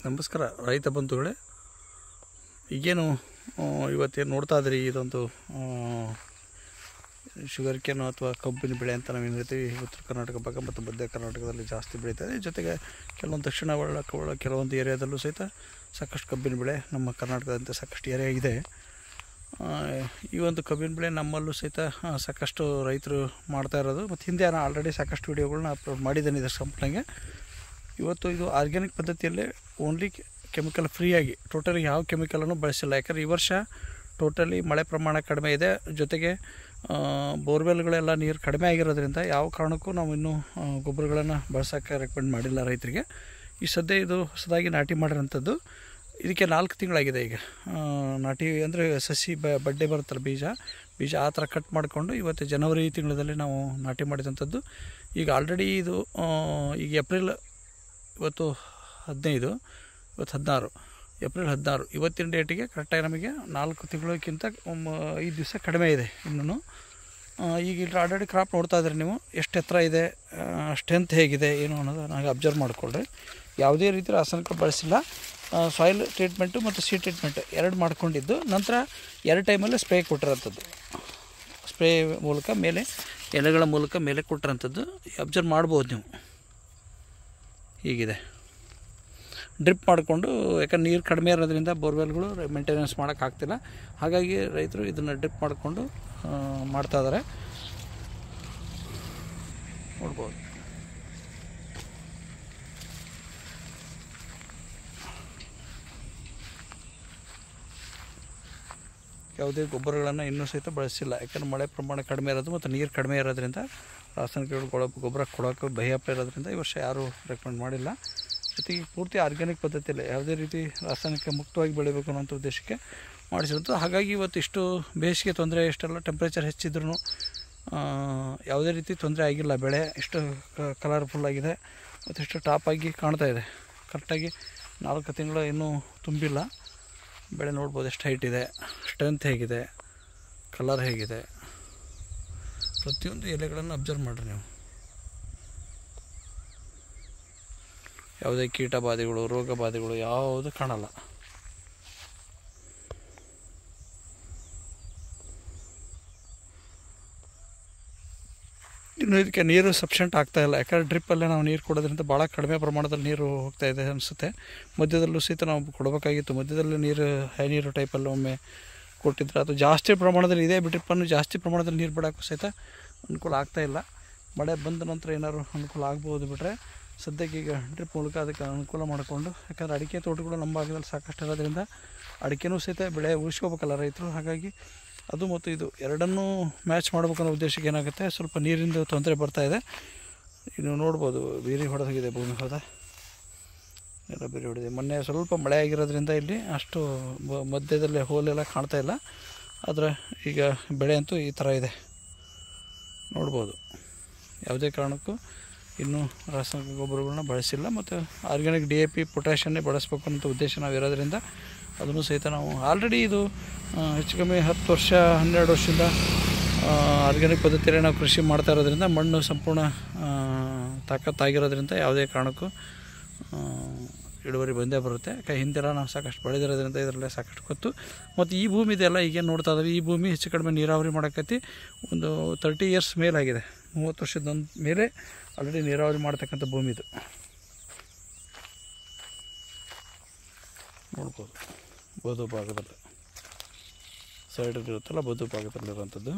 ನಮಸ್ಕಾರ ರೈತ ಬಂಧುಗಳೇ. ಈಗೇನು ಇವತ್ತೇನು ನೋಡ್ತಾ ಇದ್ರಿ, ಇದೊಂದು ಶುಗರ್ ಕೇನು ಅಥವಾ ಕಬ್ಬಿನ ಬೆಳೆ ಅಂತ ನಾವೇನು ಹೇಳ್ತೀವಿ. ಉತ್ತರ ಕರ್ನಾಟಕ ಭಾಗ ಮತ್ತು ಮಧ್ಯ ಕರ್ನಾಟಕದಲ್ಲಿ ಜಾಸ್ತಿ ಬೆಳೀತಾರೆ. ಜೊತೆಗೆ ಕೆಲವೊಂದು ದಕ್ಷಿಣ ಕೆಲವೊಂದು ಏರಿಯಾದಲ್ಲೂ ಸಹಿತ ಸಾಕಷ್ಟು ಕಬ್ಬಿನ ಬೆಳೆ ನಮ್ಮ ಕರ್ನಾಟಕದಂತೆ ಸಾಕಷ್ಟು ಏರಿಯಾ ಇದೆ. ಈ ಒಂದು ಕಬ್ಬಿನ ಬೆಳೆ ನಮ್ಮಲ್ಲೂ ಸಹಿತ ಸಾಕಷ್ಟು ರೈತರು ಮಾಡ್ತಾ ಇರೋದು. ಮತ್ತು ಹಿಂದೆ ನಾನು ಆಲ್ರೆಡಿ ಸಾಕಷ್ಟು ವೀಡಿಯೋಗಳನ್ನ ಅಪ್ಲೋಡ್ ಮಾಡಿದ್ದೇನೆ ಇದರ ಸಂಪೂರ್ಣಗೆ. ಇವತ್ತು ಇದು ಆರ್ಗ್ಯಾನಿಕ್ ಪದ್ಧತಿಯಲ್ಲೇ ಓನ್ಲಿ ಕೆಮಿಕಲ್ ಫ್ರೀಯಾಗಿ ಟೋಟಲಿ ಯಾವ ಕೆಮಿಕಲನ್ನು ಬಳಸಿಲ್ಲ. ಯಾಕಂದರೆ ಈ ವರ್ಷ ಟೋಟಲಿ ಮಳೆ ಪ್ರಮಾಣ ಕಡಿಮೆ ಇದೆ. ಜೊತೆಗೆ ಬೋರ್ವೆಲ್ಗಳೆಲ್ಲ ನೀರು ಕಡಿಮೆ ಆಗಿರೋದ್ರಿಂದ ಯಾವ ಕಾರಣಕ್ಕೂ ನಾವು ಇನ್ನೂ ಗೊಬ್ಬರಗಳನ್ನು ಬಳಸೋಕ್ಕೆ ರೆಕಮೆಂಡ್ ಮಾಡಿಲ್ಲ ರೈತರಿಗೆ. ಈ ಸದ್ಯ ಇದು ಹೊಸದಾಗಿ ನಾಟಿ ಮಾಡಿರೋಂಥದ್ದು. ಇದಕ್ಕೆ 4 ತಿಂಗಳಾಗಿದೆ. ಈಗ ನಾಟಿ ಅಂದರೆ ಸಸಿ ಬಡ್ಡೆ ಬರುತ್ತಲ್ಲ, ಬೀಜ ಆ ಥರ ಕಟ್ ಮಾಡಿಕೊಂಡು ಇವತ್ತು ಜನವರಿ ತಿಂಗಳಲ್ಲಿ ನಾವು ನಾಟಿ ಮಾಡಿದಂಥದ್ದು. ಈಗ ಆಲ್ರೆಡಿ ಇದು ಈಗ ಇವತ್ತು 15, ಇವತ್ತು 16, ಏಪ್ರಿಲ್ 16. ಇವತ್ತಿನ ಡೇಟಿಗೆ ಕರೆಕ್ಟಾಗಿ ನಮಗೆ 4 ತಿಂಗಳಕ್ಕಿಂತ 5 ದಿವಸ ಕಡಿಮೆ ಇದೆ ಇನ್ನೂ. ಈಗ ಇಲ್ಲಿ ಆಲ್ರೆಡಿ ಕ್ರಾಪ್ ನೋಡ್ತಾ ಇದ್ದರೆ ನೀವು ಎಷ್ಟು ಎತ್ತರ ಇದೆ, ಸ್ಟ್ರೆಂತ್ ಹೇಗಿದೆ ಏನು ಅನ್ನೋದು ನನಗೆ ಅಬ್ಸರ್ವ್ ಮಾಡಿಕೊಳ್ಳ್ರಿ. ಯಾವುದೇ ರೀತಿ ರಾಸಾಯನಿಕ ಬಳಸಿಲ್ಲ. ಸಾಯಿಲ್ ಟ್ರೀಟ್ಮೆಂಟು ಮತ್ತು ಸೀಡ್ ಟ್ರೀಟ್ಮೆಂಟ್ 2 ಮಾಡ್ಕೊಂಡಿದ್ದು ನಂತರ 2 ಟೈಮಲ್ಲೇ ಸ್ಪ್ರೇ ಕೊಟ್ಟಿರೋಂಥದ್ದು. ಸ್ಪ್ರೇ ಮೂಲಕ ಮೇಲೆ ಎಲೆಗಳ ಮೂಲಕ ಮೇಲೆ ಕೊಟ್ಟಿರೋಂಥದ್ದು ಅಬ್ಸರ್ವ್ ಮಾಡ್ಬೋದು ನೀವು. ಹೀಗಿದೆ ಡ್ರಿಪ್ ಮಾಡಿಕೊಂಡು, ಯಾಕಂದ್ರೆ ನೀರು ಕಡಿಮೆ ಇರೋದ್ರಿಂದ ಬೋರ್ವೆಲ್ಗಳು ಮೇಂಟೆನೆನ್ಸ್ ಮಾಡೋಕ್ಕಾಗ್ತಿಲ್ಲ. ಹಾಗಾಗಿ ರೈತರು ಇದನ್ನು ಡ್ರಿಪ್ ಮಾಡಿಕೊಂಡು ಮಾಡ್ತಾಯಿದ್ದಾರೆ, ನೋಡ್ಬೋದು. ಯಾವುದೇ ಗೊಬ್ಬರಗಳನ್ನು ಇನ್ನೂ ಸಹಿತ ಬಳಸಿಲ್ಲ. ಯಾಕಂದರೆ ಮಳೆ ಪ್ರಮಾಣ ಕಡಿಮೆ ಇರೋದು ಮತ್ತು ನೀರು ಕಡಿಮೆ ಇರೋದ್ರಿಂದ ರಾಸಾಯನಿಕ ಗೊಬ್ಬರ ಕೊಡೋಕ್ಕೆ ಭಯಪ ಇರೋದ್ರಿಂದ ಈ ವರ್ಷ ಯಾರೂ ರೆಕಮೆಂಡ್ ಮಾಡಿಲ್ಲ. ಜೊತೆಗೆ ಪೂರ್ತಿ ಆರ್ಗ್ಯಾನಿಕ್ ಪದ್ಧತಿಯಲ್ಲಿ ಯಾವುದೇ ರೀತಿ ರಾಸಾಯನಿಕ ಮುಕ್ತವಾಗಿ ಬೆಳಿಬೇಕು ಅನ್ನೋಂಥ ಉದ್ದೇಶಕ್ಕೆ ಮಾಡಿಸಿರೋದು. ಹಾಗಾಗಿ ಇವತ್ತು ಇಷ್ಟು ಬೇಸಿಗೆ ತೊಂದರೆ, ಇಷ್ಟೆಲ್ಲ ಟೆಂಪ್ರೇಚರ್ ಹೆಚ್ಚಿದ್ರೂ ಯಾವುದೇ ರೀತಿ ತೊಂದರೆ ಆಗಿಲ್ಲ. ಬೆಳೆ ಇಷ್ಟು ಕಲರ್ಫುಲ್ಲಾಗಿದೆ ಮತ್ತು ಇಷ್ಟು ಟಾಪಾಗಿ ಕಾಣ್ತಾ ಇದೆ. ಕರೆಕ್ಟಾಗಿ 4 ತಿಂಗಳು ಇನ್ನೂ ತುಂಬಿಲ್ಲ. ಬೆಳೆ ನೋಡ್ಬೋದು ಎಷ್ಟು ಹೈಟ್ ಇದೆ, ಸ್ಟ್ರೆಂತ್ ಹೇಗಿದೆ, ಕಲರ್ ಹೇಗಿದೆ, ಪ್ರತಿಯೊಂದು ಎಲೆಗಳನ್ನು ಅಬ್ಸರ್ವ್ ಮಾಡಿರಿ ನೀವು. ಯಾವುದೇ ಕೀಟ ಬಾಧೆಗಳು, ರೋಗ ಬಾಧೆಗಳು ಯಾವುದು ಕಾಣಲ್ಲ. ಇನ್ನು ಇದಕ್ಕೆ ನೀರು ಸಫಿಷಿಯೆಂಟ್ ಆಗ್ತಾಯಿಲ್ಲ. ಯಾಕಂದರೆ ಡ್ರಿಪ್ಪಲ್ಲೇ ನಾವು ನೀರು ಕೊಡೋದ್ರಿಂದ ಭಾಳ ಕಡಿಮೆ ಪ್ರಮಾಣದಲ್ಲಿ ನೀರು ಹೋಗ್ತಾಯಿದೆ ಅನಿಸುತ್ತೆ. ಮಧ್ಯದಲ್ಲೂ ಸಹಿತ ನಾವು ಕೊಡಬೇಕಾಗಿತ್ತು. ಮಧ್ಯದಲ್ಲಿ ನೀರು ಹೈ ನೀರು ಟೈಪಲ್ಲಿ ಒಮ್ಮೆ ಕೊಟ್ಟಿದ್ರೆ ಅದು ಜಾಸ್ತಿ ಪ್ರಮಾಣದಲ್ಲಿ ಇದೆ. ಡ್ರಿಪ್ಪನ್ನು ಜಾಸ್ತಿ ಪ್ರಮಾಣದಲ್ಲಿ ನೀರು ಬಿಡೋಕ್ಕೂ ಸಹಿತ ಅನುಕೂಲ ಆಗ್ತಾಯಿಲ್ಲ. ಮಳೆ ಬಂದ ನಂತರ ಏನಾದ್ರು ಅನುಕೂಲ ಆಗ್ಬೋದು. ಬಿಟ್ಟರೆ ಸದ್ಯಕ್ಕೆ ಈಗ ಡ್ರಿಪ್ ಮೂಲಕ ಅದಕ್ಕೆ ಅನುಕೂಲ ಮಾಡಿಕೊಂಡು, ಯಾಕಂದರೆ ಅಡಿಕೆ ತೋಟಗಳು ನಮ್ಮ ಭಾಗದಲ್ಲಿ ಸಾಕಷ್ಟು ಇರೋದ್ರಿಂದ ಅಡಿಕೆನೂ ಸಹಿತ ಬೆಳೆ ಉಳಿಸ್ಕೋಬೇಕಲ್ಲ ರೈತರು. ಹಾಗಾಗಿ ಅದು ಮತ್ತು ಇದು ಎರಡನ್ನೂ ಮ್ಯಾಚ್ ಮಾಡ್ಬೇಕನ್ನೋ ಉದ್ದೇಶಕ್ಕೆ ಏನಾಗುತ್ತೆ, ಸ್ವಲ್ಪ ನೀರಿಂದ ತೊಂದರೆ ಬರ್ತಾಯಿದೆ. ಇನ್ನು ನೋಡ್ಬೋದು ಬೇರೆ ಹೊಡೆದಾಗಿದೆ, ಭೂಮಿ ಎಲ್ಲ ಬೇರೆ ಹೊಡೆದಿದೆ. ಮೊನ್ನೆ ಸ್ವಲ್ಪ ಮಳೆ ಆಗಿರೋದ್ರಿಂದ ಇಲ್ಲಿ ಅಷ್ಟು ಮಧ್ಯದಲ್ಲಿ ಹೋಲೆಲ್ಲ ಕಾಣ್ತಾಯಿಲ್ಲ. ಆದರೆ ಈಗ ಬೆಳೆ ಅಂತೂ ಈ ಥರ ಇದೆ, ನೋಡ್ಬೋದು. ಯಾವುದೇ ಕಾರಣಕ್ಕೂ ಇನ್ನೂ ರಾಸಾಯನಿಕ ಗೊಬ್ಬರಗಳನ್ನ ಬಳಸಿಲ್ಲ. ಮತ್ತು ಆರ್ಗ್ಯಾನಿಕ್ DAP ಪೊಟ್ಯಾಷನ್ನೇ ಬಳಸಬೇಕು ಅನ್ನೋ ಉದ್ದೇಶ ನಾವು ಇರೋದ್ರಿಂದ ಅದನ್ನು ಸಹಿತ ನಾವು ಆಲ್ರೆಡಿ ಇದು ಹೆಚ್ಚು ಕಮ್ಮಿ 10 ವರ್ಷ 12 ವರ್ಷದಿಂದ ಆರ್ಗ್ಯಾನಿಕ್ ಪದ್ಧತಿಯಲ್ಲಿ ನಾವು ಕೃಷಿ ಮಾಡ್ತಾ ಇರೋದ್ರಿಂದ ಮಣ್ಣು ಸಂಪೂರ್ಣ ತಾಕತ್ತಾಗಿರೋದ್ರಿಂದ ಯಾವುದೇ ಕಾರಣಕ್ಕೂ ಇಳುವರಿ ಬಂದೇ ಬರುತ್ತೆ. ಹಿಂದೆಲ್ಲ ನಾವು ಸಾಕಷ್ಟು ಬೆಳೆದಿರೋದ್ರಿಂದ ಇದರಲ್ಲೇ ಸಾಕಷ್ಟು ಗೊತ್ತು. ಮತ್ತು ಈ ಭೂಮಿ ಇದೆಲ್ಲ ಈಗೇನು ನೋಡ್ತಾ ಇದ್ದೀವಿ, ಈ ಭೂಮಿ ಹೆಚ್ಚು ಕಡಿಮೆ ನೀರಾವರಿ ಮಾಡೋಕ್ಕೈತಿ. ಒಂದು 30 ಇಯರ್ಸ್ ಮೇಲಾಗಿದೆ, 30 ವರ್ಷದ ಮೇಲೆ ಆಲ್ರೆಡಿ ನೀರಾವರಿ ಮಾಡ್ತಕ್ಕಂಥ ಭೂಮಿ ಇದು, ನೋಡ್ಬೋದು. ಬದು ಭಾಗದಲ್ಲಿ ಸೈಡಲ್ಲಿ ಇರುತ್ತಲ್ಲ, ಬದು ಭಾಗದಲ್ಲಿರುವಂಥದ್ದು.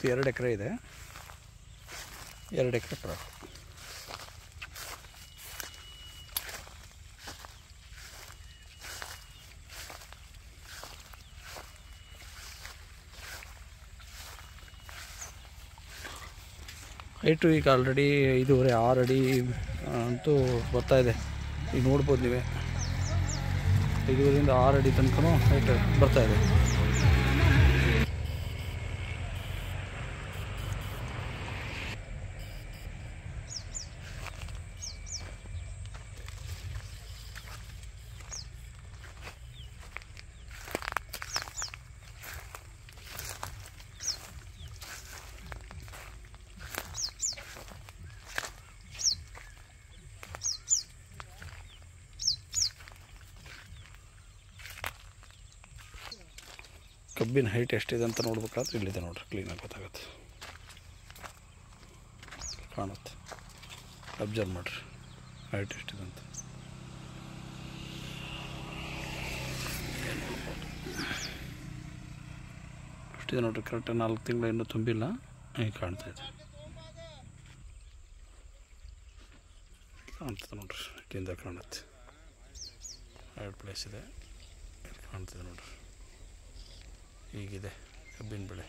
ಇದು 2 ಎಕರೆ ಇದೆ, 2 ಎಕರೆ ಕ್ರಾಪ್. ಹೈಟು ಈಗ ಆಲ್ರೆಡಿ 5.5 6 ಅಡಿ ಅಂತೂ ಬರ್ತಾಯಿದೆ. ಈಗ ನೋಡ್ಬೋದು ನೀವೇ. 5ರಿಂದ 6 ಅಡಿ ತನಕ ಹೈಟ್ ಬರ್ತಾಯಿದೆ. ಕಬ್ಬಿನ ಹೈಟ್ ಎಷ್ಟಿದೆ ಅಂತ ನೋಡ್ಬೇಕಾದ್ರೆ ಇಲ್ಲಿದೆ ನೋಡ್ರಿ, ಕ್ಲೀನಾಗಿ ಗೊತ್ತಾಗುತ್ತೆ, ಕಾಣುತ್ತೆ. ಅಬ್ಸರ್ವ್ ಮಾಡಿರಿ ಹೈಟ್ ಎಷ್ಟಿದೆ ಅಂತ. ಎಷ್ಟಿದೆ ನೋಡ್ರಿ, ಕರೆಕ್ಟಾಗಿ 4 ತಿಂಗಳು ಇನ್ನೂ ತುಂಬಿಲ್ಲ, ಹೀಗೆ ಕಾಣ್ತಾಯಿದೆ. ಕಾಣ್ತದೆ ನೋಡ್ರಿ, ಇಲ್ಲಿಂದ ಕಾಣುತ್ತೆ. 2 ಪ್ಲೇಸ್ ಇದೆ, ಕಾಣ್ತದೆ ನೋಡ್ರಿ. ಹೀಗಿದೆ ಕಬ್ಬಿನ ಬೆಳೆ.